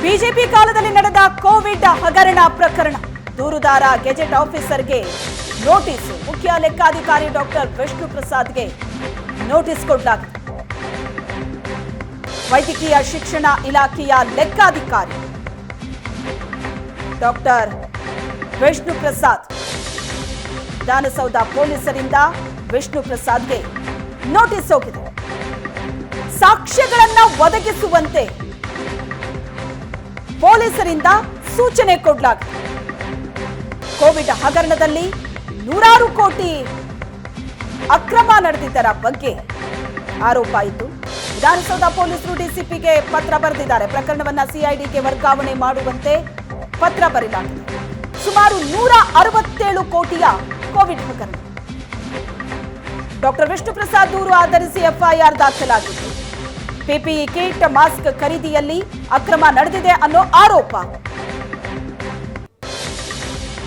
BJP ಕಾಲದಲ್ಲಿ ನಡೆದ Covid ಹಗರಣ ಪ್ರಕರಣ ದೂರುದಾರ ಗೆಜೆಟ್ ಆಫೀಸರ್ಗೆ ನೋಟಿಸ್. ಮುಖ್ಯ ಲೆಕ್ಕಾಧಿಕಾರಿ ಡಾಕ್ಟರ್ ವಿಷ್ಣು ಪ್ರಸಾದ್ಗೆ ನೋಟಿಸ್ ಕೊಡಲಾಗಿದೆ. ವೈದ್ಯಕೀಯ ಶಿಕ್ಷಣ ಇಲಾಖೆಯ ಲೆಕ್ಕಾಧಿಕಾರಿ ಡಾಕ್ಟರ್ ವಿಷ್ಣು ಪ್ರಸಾದ್, ವಿಧಾನಸೌಧ ಪೊಲೀಸರಿಂದ ವಿಷ್ಣು ಪ್ರಸಾದ್ಗೆ ನೋಟಿಸ್ ಹೋಗಿದೆ. ಸಾಕ್ಷ್ಯಗಳನ್ನು ಒದಗಿಸುವಂತೆ ಪೊಲೀಸರಿಂದ ಸೂಚನೆ ಕೊಡಲಾಗಿದೆ. ಕೋವಿಡ್ ಹಗರಣದಲ್ಲಿ ನೂರಾರು ಕೋಟಿ ಅಕ್ರಮ ನಡೆದಿದ್ದರ ಬಗ್ಗೆ ಆರೋಪ ಇತ್ತು. ವಿಧಾನಸೌಧ ಪೊಲೀಸರು ಡಿಸಿಪಿಗೆ ಪತ್ರ ಬರೆದಿದ್ದಾರೆ. ಪ್ರಕರಣವನ್ನ ಸಿಐಡಿಗೆ ವರ್ಗಾವಣೆ ಮಾಡುವಂತೆ ಪತ್ರ ಬರೆಯಲಾಗಿದೆ. ಸುಮಾರು 167 ಕೋಟಿಯ ಕೋವಿಡ್ ಹಗರಣ. ಡಾಕ್ಟರ್ ವಿಷ್ಣು ಪ್ರಸಾದ್ ದೂರು ಆಧರಿಸಿ ಎಫ್ಐಆರ್ ದಾಖಲಾಗಿತ್ತು. ಪಿಪಿಇ ಕಿಟ್, ಮಾಸ್ಕ್ ಖರೀದಿಯಲ್ಲಿ ಅಕ್ರಮ ನಡೆದಿದೆ ಅನ್ನೋ ಆರೋಪ.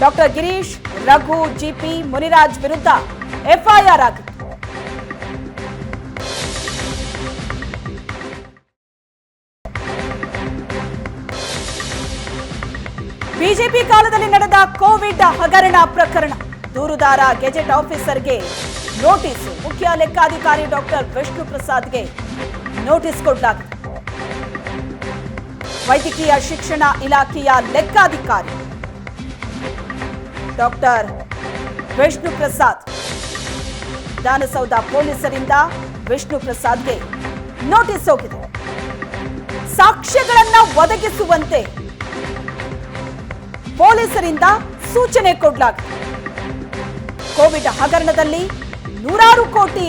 ಡಾಕ್ಟರ್ ಗಿರೀಶ್, ರಘು, ಜಿಪಿ, ಮುನಿರಾಜ್ ವಿರುದ್ಧ ಎಫ್ಐಆರ್ ಆಗಿತ್ತು. ಬಿಜೆಪಿ ಕಾಲದಲ್ಲಿ ನಡೆದ ಕೋವಿಡ್ ಹಗರಣ ಪ್ರಕರಣ ದೂರುದಾರ ಗೆಜೆಟ್ ಆಫೀಸರ್ಗೆ ನೋಟಿಸ್. ಮುಖ್ಯ ಲೆಕ್ಕಾಧಿಕಾರಿ ಡಾಕ್ಟರ್ ವಿಷ್ಣು ಪ್ರಸಾದ್ಗೆ ನೋಟಿಸ್ ಕೊಡಲಾಗಿದೆ. ವೈದ್ಯಕೀಯ ಶಿಕ್ಷಣ ಇಲಾಖೆಯ ಲೆಕ್ಕಾಧಿಕಾರಿ ಡಾಕ್ಟರ್ ವಿಷ್ಣು ಪ್ರಸಾದ್, ವಿಧಾನಸೌಧ ಪೊಲೀಸರಿಂದ ವಿಷ್ಣು ಪ್ರಸಾದ್ಗೆ ನೋಟಿಸ್ ಹೋಗಿದೆ. ಸಾಕ್ಷ್ಯಗಳನ್ನು ಒದಗಿಸುವಂತೆ ಪೊಲೀಸರಿಂದ ಸೂಚನೆ ಕೊಡಲಾಗಿದೆ. ಕೋವಿಡ್ ಹಗರಣದಲ್ಲಿ ನೂರಾರು ಕೋಟಿ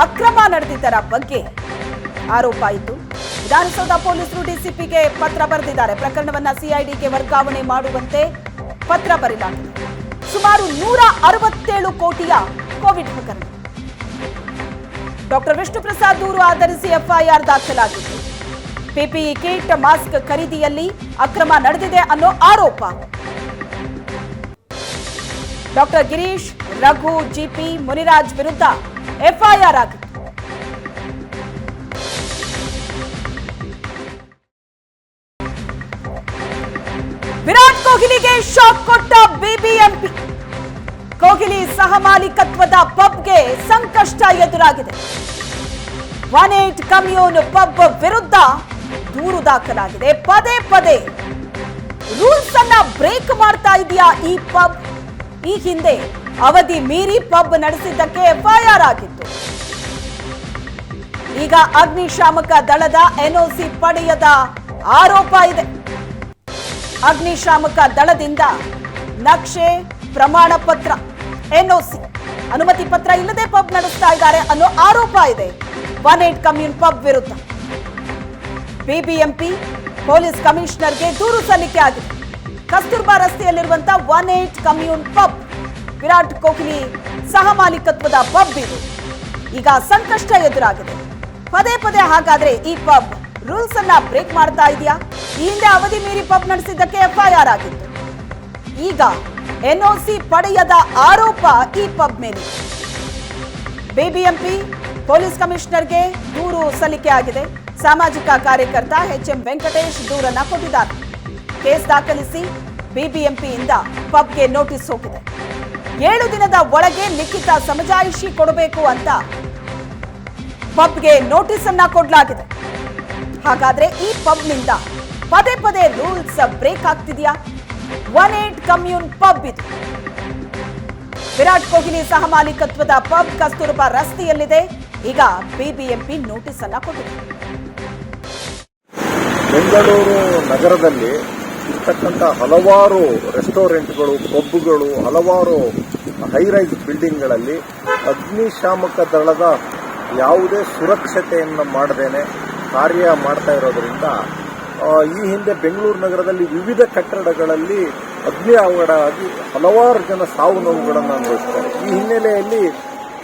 ಅಕ್ರಮ ನಡೆದಿದ್ದರ ಬಗ್ಗೆ ಆರೋಪ ಇತ್ತು. ವಿಧಾನಸೌಧ ಪೊಲೀಸರು ಡಿಸಿಪಿಗೆ ಪತ್ರ ಬರೆದಿದ್ದಾರೆ. ಪ್ರಕರಣವನ್ನ ಸಿಐಡಿಗೆ ವರ್ಗಾವಣೆ ಮಾಡುವಂತೆ ಪತ್ರ ಬರೆಯಲಾಗಿದೆ. ಸುಮಾರು 167 ಕೋಟಿಯ ಕೋವಿಡ್ ಹಗರಣ. ಡಾಕ್ಟರ್ ವಿಷ್ಣು ಪ್ರಸಾದ್ ದೂರು ಆಧರಿಸಿ ಎಫ್ಐಆರ್ ದಾಖಲಾಗಿತ್ತು. ಪಿಪಿಇ ಕಿಟ್, ಮಾಸ್ಕ್ ಖರೀದಿಯಲ್ಲಿ ಅಕ್ರಮ ನಡೆದಿದೆ ಅನ್ನೋ ಆರೋಪ. ಡಾಕ್ಟರ್ ಗಿರೀಶ್, ರಘು, ಜಿಪಿ, ಮುನಿರಾಜ್ ವಿರುದ್ಧ ಎಫ್ಐಆರ್ ಆಗಿತ್ತು. ವಿರಾಟ್ ಕೊಹ್ಲಿಗೆ ಶಾಕ್ ಕೊಟ್ಟ ಬಿಬಿಎಂಪಿ. ಕೊಹ್ಲಿ ಸಹ ಮಾಲೀಕತ್ವದ ಪಬ್ಗೆ ಸಂಕಷ್ಟ ಎದುರಾಗಿದೆ. 18 ಕಮ್ಯೂನ್ ಪಬ್ ವಿರುದ್ಧ ದೂರು ದಾಖಲಾಗಿದೆ. ಪದೇ ಪದೇ ರೂಲ್ಸ್ ಅನ್ನ ಬ್ರೇಕ್ ಮಾಡ್ತಾ ಇದೆಯಾ ಈ ಪಬ್? ಈ ಹಿಂದೆ ಅವಧಿ ಮೀರಿ ಪಬ್ ನಡೆಸಿದ್ದಕ್ಕೆ ಎಫ್ಐಆರ್ ಆಗಿತ್ತು. ಈಗ ಅಗ್ನಿಶಾಮಕ ದಳದ ಎನ್ಒಸಿ ಪಡೆಯದ ಆರೋಪ ಇದೆ. ಅಗ್ನಿಶಾಮಕ ದಳದಿಂದ ನಕ್ಷೆ, ಪ್ರಮಾಣ ಪತ್ರ, ಎನ್ಒಸಿ, ಅನುಮತಿ ಪತ್ರ ಇಲ್ಲದೆ ಪಬ್ ನಡೆಸ್ತಾ ಇದ್ದಾರೆ ಅನ್ನೋ ಆರೋಪ ಇದೆ 18 ಕಮ್ಯೂನ್ ಪಬ್ ವಿರುದ್ಧ. ಬಿಬಿಎಂಪಿ ಪೊಲೀಸ್ ಕಮಿಷನರ್ಗೆ ದೂರು ಸಲ್ಲಿಕೆ ಆಗಿದೆ. ಕಸ್ತೂರ್ಬಾ ರಸ್ತೆಯಲ್ಲಿರುವಂತಹ 18 ಕಮ್ಯೂನ್ ಪಬ್ ವಿರಾಟ್ ಕೊಹ್ಲಿ ಸಹ ಮಾಲೀಕತ್ವದ ಪಬ್ ಇದು. ಈಗ ಸಂಕಷ್ಟ ಎದುರಾಗಿದೆ. ಪದೇ ಪದೇ ಹಾಗಾದ್ರೆ ಈ ಪಬ್ ರೂಲ್ಸ್ ಅನ್ನ ಬ್ರೇಕ್ ಮಾಡ್ತಾ ಇದೆಯಾ? ಈ ಹಿಂದೆ ಅವಧಿ ಮೀರಿ ಪಬ್ ನಡೆಸಿದ್ದಕ್ಕೆ ಎಫ್ಐಆರ್ ಆಗಿತ್ತು. ಈಗ ಎನ್ಒಸಿ ಪಡೆಯದ ಆರೋಪ ಈ ಪಬ್ ಮೇಲೆ. ಬಿಬಿಎಂಪಿ ಪೊಲೀಸ್ ಕಮಿಷನರ್ಗೆ ದೂರು ಸಲ್ಲಿಕೆ ಆಗಿದೆ. ಸಾಮಾಜಿಕ ಕಾರ್ಯಕರ್ತ ಎಚ್ಎಂ ವೆಂಕಟೇಶ್ ದೂರನ್ನ ಕೊಟ್ಟಿದ್ದಾರೆ. ಕೇಸ್ ದಾಖಲಿಸಿ ಬಿಬಿಎಂಪಿಯಿಂದ ಪಬ್ಗೆ ನೋಟಿಸ್ ಹೋಗಿದೆ. 7 ದಿನದ ಒಳಗೆ ಲಿಖಿತ ಸಮಜಾಯಿಷಿ ಕೊಡಬೇಕು ಅಂತ ಪಬ್ಗೆ ನೋಟಿಸ್ ಅನ್ನ ಕೊಡಲಾಗಿದೆ. ಹಾಗಾದ್ರೆ ಈ ಪಬ್ನಿಂದ ಪದೇ ಪದೇ ರೂಲ್ಸ್ ಬ್ರೇಕ್ ಆಗ್ತಿದೆಯಾ? 18 ಕಮ್ಯೂನ್ ಪಬ್ ಇದು. ವಿರಾಟ್ ಕೊಹ್ಲಿ ಸಹ ಮಾಲೀಕತ್ವದ ಪಬ್ ಕಸ್ತೂರ್ಬಾ ರಸ್ತೆಯಲ್ಲಿದೆ. ಈಗ ಬಿಬಿಎಂಪಿ ನೋಟಿಸ್ ಅನ್ನ ಕೊಟ್ಟಿದೆ. ಬೆಂಗಳೂರು ನಗರದಲ್ಲಿ ಇರ್ತಕ್ಕಂಥ ಹಲವಾರು ರೆಸ್ಟೋರೆಂಟ್ಗಳು, ಪಬ್ಗಳು, ಹಲವಾರು ಹೈರೈಸ್ ಬಿಲ್ಡಿಂಗ್ಗಳಲ್ಲಿ ಅಗ್ನಿಶಾಮಕ ದಳದ ಯಾವುದೇ ಸುರಕ್ಷತೆಯನ್ನು ಮಾಡದೇನೆ ಕಾರ್ಯ ಮಾಡ್ತಾ ಇರೋದ್ರಿಂದ ಈ ಹಿಂದೆ ಬೆಂಗಳೂರು ನಗರದಲ್ಲಿ ವಿವಿಧ ಕಟ್ಟಡಗಳಲ್ಲಿ ಅಗ್ನಿ ಅವಘಡ ಆಗಿ ಹಲವಾರು ಜನ ಸಾವು ನೋವುಗಳನ್ನು ಅನುಭವಿಸ್ತಾರೆ. ಈ ಹಿನ್ನೆಲೆಯಲ್ಲಿ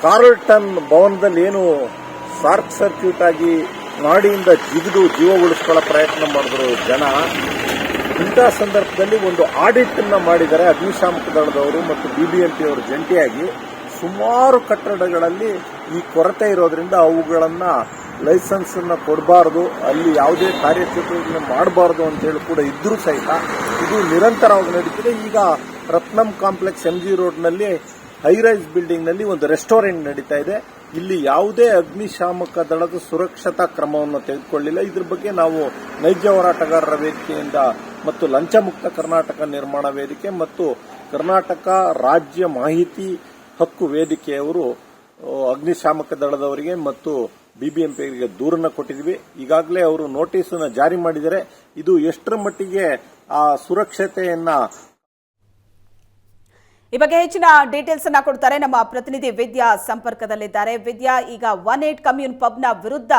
ಕಾರ್ಲ್ಟನ್ ಭವನದಲ್ಲಿ ಏನು ಶಾರ್ಟ್ ಸರ್ಕ್ಯೂಟ್ ಆಗಿ ನಾಡಿಯಿಂದ ಜಿಗಿದು ಜೀವ ಉಳಿಸ್ಕೊಳ್ಳೋ ಪ್ರಯತ್ನ ಮಾಡಿದ್ರು ಜನ. ಇಂಥ ಸಂದರ್ಭದಲ್ಲಿ ಒಂದು ಆಡಿಟ್ ಅನ್ನ ಮಾಡಿದ್ದಾರೆ ಅಗ್ನಿಶಾಮಕ ದಳದವರು ಮತ್ತು ಬಿಬಿಎಂಪಿ ಅವರು ಜಂಟಿಯಾಗಿ. ಸುಮಾರು ಕಟ್ಟಡಗಳಲ್ಲಿ ಈ ಕೊರತೆ ಇರೋದ್ರಿಂದ ಅವುಗಳನ್ನು ಲೈಸೆನ್ಸನ್ನು ಕೊಡಬಾರ್ದು, ಅಲ್ಲಿ ಯಾವುದೇ ಕಾರ್ಯಚಟುವಟಿಕೆ ಮಾಡಬಾರ್ದು ಅಂತೇಳಿ ಕೂಡ ಇದ್ರೂ ಸಹಿತ ಇದು ನಿರಂತರವಾಗಿ ನಡೀತಿದೆ. ಈಗ ರತ್ನಂ ಕಾಂಪ್ಲೆಕ್ಸ್ MG ರೋಡ್ನಲ್ಲಿ ಹೈರೈಸ್ ಬಿಲ್ಡಿಂಗ್ನಲ್ಲಿ ಒಂದು ರೆಸ್ಟೋರೆಂಟ್ ನಡೀತಾ ಇದೆ. ಇಲ್ಲಿ ಯಾವುದೇ ಅಗ್ನಿಶಾಮಕ ದಳದ ಸುರಕ್ಷತಾ ಕ್ರಮವನ್ನು ತೆಗೆದುಕೊಳ್ಳಿಲ್ಲ. ಇದ್ರ ಬಗ್ಗೆ ನಾವು ನೈಜ ಹೋರಾಟಗಾರರ ವೇದಿಕೆಯಿಂದ ಮತ್ತು ಲಂಚಮುಕ್ತ ಕರ್ನಾಟಕ ನಿರ್ಮಾಣ ವೇದಿಕೆ ಮತ್ತು ಕರ್ನಾಟಕ ರಾಜ್ಯ ಮಾಹಿತಿ ಹಕ್ಕು ವೇದಿಕೆಯವರು ಅಗ್ನಿಶಾಮಕ ದಳದವರಿಗೆ ಮತ್ತು BBMPಗೆ ದೂರನ್ನು ಕೊಟ್ಟಿದ್ವಿ. ಈಗಾಗಲೇ ಅವರು ನೋಟಿಸನ್ನು ಜಾರಿ ಮಾಡಿದ್ದಾರೆ. ಇದು ಎಷ್ಟರ ಮಟ್ಟಿಗೆ ಆ ಸುರಕ್ಷತೆಯನ್ನ ಈ ಬಗ್ಗೆ ಹೆಚ್ಚಿನ ಡೀಟೇಲ್ಸ್ ಅನ್ನ ಕೊಡ್ತಾರೆ ನಮ್ಮ ಪ್ರತಿನಿಧಿ ವಿದ್ಯಾ ಸಂಪರ್ಕದಲ್ಲಿದ್ದಾರೆ. ವಿದ್ಯಾ, ಈಗ 18 ಕಮ್ಯೂನ್ ಪಬ್ನ ವಿರುದ್ಧ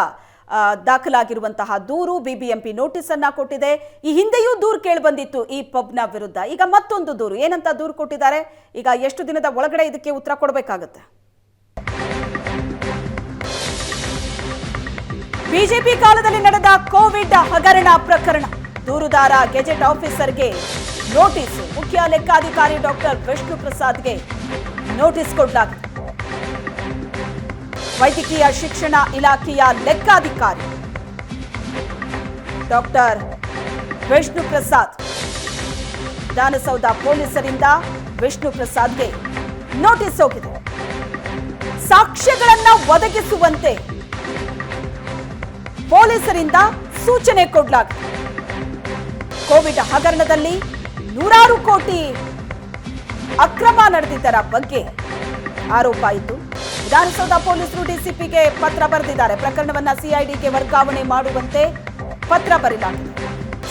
ದಾಖಲಾಗಿರುವಂತಹ ದೂರು BBMP ನೋಟಿಸ್ ಅನ್ನ ಕೊಟ್ಟಿದೆ. ಈ ಹಿಂದೆಯೂ ದೂರು ಕೇಳಿ ಬಂದಿತ್ತು ಈ ಪಬ್ನ ವಿರುದ್ಧ. ಈಗ ಮತ್ತೊಂದು ದೂರು, ಏನಂತ ದೂರು ಕೊಟ್ಟಿದ್ದಾರೆ? ಈಗ ಎಷ್ಟು ದಿನದ ಒಳಗಡೆ ಇದಕ್ಕೆ ಉತ್ತರ ಕೊಡಬೇಕಾಗುತ್ತೆ? ಬಿಜೆಪಿ ಕಾಲದಲ್ಲಿ ನಡೆದ ಕೋವಿಡ್ ಹಗರಣ ಪ್ರಕರಣ, ದೂರುದಾರ ಗೆಜೆಟ್ ಆಫೀಸರ್ಗೆ ನೋಟಿಸ್, ಮುಖ್ಯ ಲೆಕ್ಕಾಧಿಕಾರಿ ಡಾಕ್ಟರ್ ವಿಷ್ಣು ಪ್ರಸಾದ್ಗೆ ನೋಟಿಸ್ ಕೊಡಲಾಗಿದೆ. ವೈದ್ಯಕೀಯ ಶಿಕ್ಷಣ ಇಲಾಖೆಯ ಲೆಕ್ಕಾಧಿಕಾರಿ ಡಾಕ್ಟರ್ ವಿಷ್ಣು ಪ್ರಸಾದ್, ವಿಧಾನಸೌಧ ಪೊಲೀಸರಿಂದ ವಿಷ್ಣು ಪ್ರಸಾದ್ಗೆ ನೋಟಿಸ್ ಹೋಗಿದೆ. ಸಾಕ್ಷ್ಯಗಳನ್ನ ಒದಗಿಸುವಂತೆ ಪೊಲೀಸರಿಂದ ಸೂಚನೆ ಕೊಡಲಾಗಿದೆ. ಕೋವಿಡ್ ಹಗರಣದಲ್ಲಿ 100 ಕೋಟಿ ಅಕ್ರಮ ನಡೆದಿದ್ದರ ಬಗ್ಗೆ ಆರೋಪ ಇತ್ತು. ವಿಧಾನಸೌಧ ಪೊಲೀಸರು DCPಗೆ ಪತ್ರ ಬರೆದಿದ್ದಾರೆ. ಪ್ರಕರಣವನ್ನ CIDಗೆ ವರ್ಗಾವಣೆ ಮಾಡುವಂತೆ ಪತ್ರ ಬರೆಯಲಾಗಿದೆ.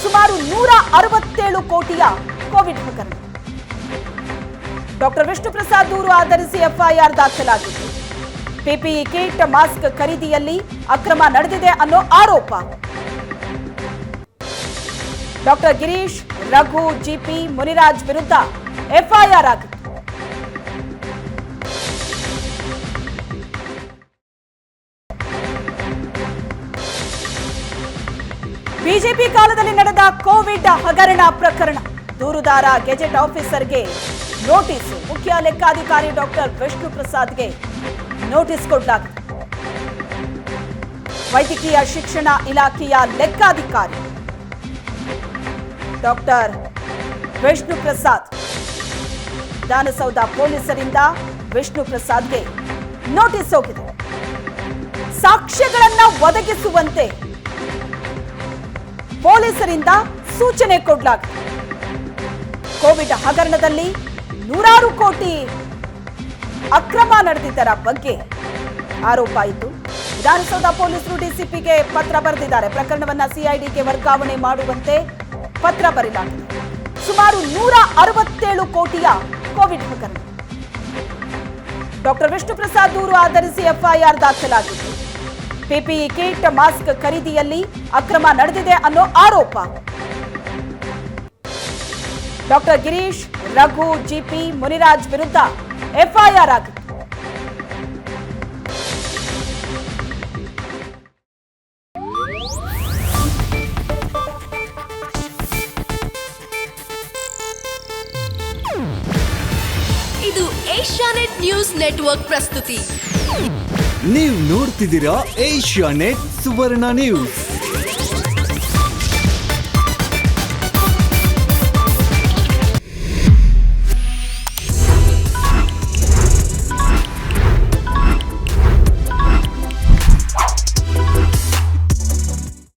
ಸುಮಾರು 167 ಕೋಟಿಯ ಕೋವಿಡ್ ಹಗರಣ. ಡಾಕ್ಟರ್ ವಿಷ್ಣು ಪ್ರಸಾದ್ ದೂರು ಆಧರಿಸಿ FIR ದಾಖಲಾಗಿತ್ತು. PPE ಕಿಟ್, ಮಾಸ್ಕ್ ಖರೀದಿಯಲ್ಲಿ ಅಕ್ರಮ ನಡೆದಿದೆ ಅನ್ನೋ ಆರೋಪ. ಡಾಕ್ಟರ್ ಗಿರೀಶ್, ರಘು, GP, ಮುನಿರಾಜ್ ವಿರುದ್ಧ FIR ಆಗಿತ್ತು. ಬಿಜೆಪಿ ಕಾಲದಲ್ಲಿ ನಡೆದ ಕೋವಿಡ್ ಹಗರಣ ಪ್ರಕರಣ, ದೂರುದಾರ ಗೆಜೆಟ್ ಆಫೀಸರ್ಗೆ ನೋಟಿಸ್, ಮುಖ್ಯ ಲೆಕ್ಕಾಧಿಕಾರಿ ಡಾಕ್ಟರ್ ವಿಷ್ಣು ಪ್ರಸಾದ್ಗೆ ನೋಟಿಸ್ ಕೊಡಲಾಗಿದೆ. ವೈದ್ಯಕೀಯ ಶಿಕ್ಷಣ ಇಲಾಖೆಯ ಲೆಕ್ಕಾಧಿಕಾರಿ ಡಾಕ್ಟರ್ ವಿಷ್ಣು ಪ್ರಸಾದ್, ವಿಧಾನಸೌಧ ಪೊಲೀಸರಿಂದ ವಿಷ್ಣು ಪ್ರಸಾದ್ಗೆ ನೋಟಿಸ್ ಹೋಗಿದೆ. ಸಾಕ್ಷ್ಯಗಳನ್ನ ಒದಗಿಸುವಂತೆ ಪೊಲೀಸರಿಂದ ಸೂಚನೆ ಕೊಡಲಾಗಿದೆ. ಕೋವಿಡ್ ಹಗರಣದಲ್ಲಿ 100 ಕೋಟಿ ಅಕ್ರಮ ನಡೆದಿದ್ದರ ಬಗ್ಗೆ ಆರೋಪ ಇತ್ತು. ವಿಧಾನಸೌಧ ಪೊಲೀಸರು DCPಗೆ ಪತ್ರ ಬರೆದಿದ್ದಾರೆ. ಪ್ರಕರಣವನ್ನ CIDಗೆ ವರ್ಗಾವಣೆ ಮಾಡುವಂತೆ ಪತ್ರ ಬರೆಯಲಾಗಿದೆ. ಸುಮಾರು 167 ಕೋಟಿಯ ಕೋವಿಡ್ ಹಗರಣ. ಡಾಕ್ಟರ್ ವಿಷ್ಣು ಪ್ರಸಾದ್ ದೂರು ಆಧರಿಸಿ FIR ದಾಖಲಾಗಿತ್ತು. PPE ಕಿಟ್, ಮಾಸ್ಕ್ ಖರೀದಿಯಲ್ಲಿ ಅಕ್ರಮ ನಡೆದಿದೆ ಅನ್ನೋ ಆರೋಪ. ಡಾಕ್ಟರ್ ಗಿರೀಶ್, ರಘು, GP, ಮುನಿರಾಜ್ ವಿರುದ್ಧ FIR ಆಗಿತ್ತು. ಇದು ಏಷ್ಯಾನೆಟ್ ನ್ಯೂಸ್ ನೆಟ್ವರ್ಕ್ ಪ್ರಸ್ತುತಿ. ನೀವು ನೋಡ್ತಿದ್ದೀರಾ ಏಷ್ಯಾನೆಟ್ ಸುವರ್ಣ ನ್ಯೂಸ್.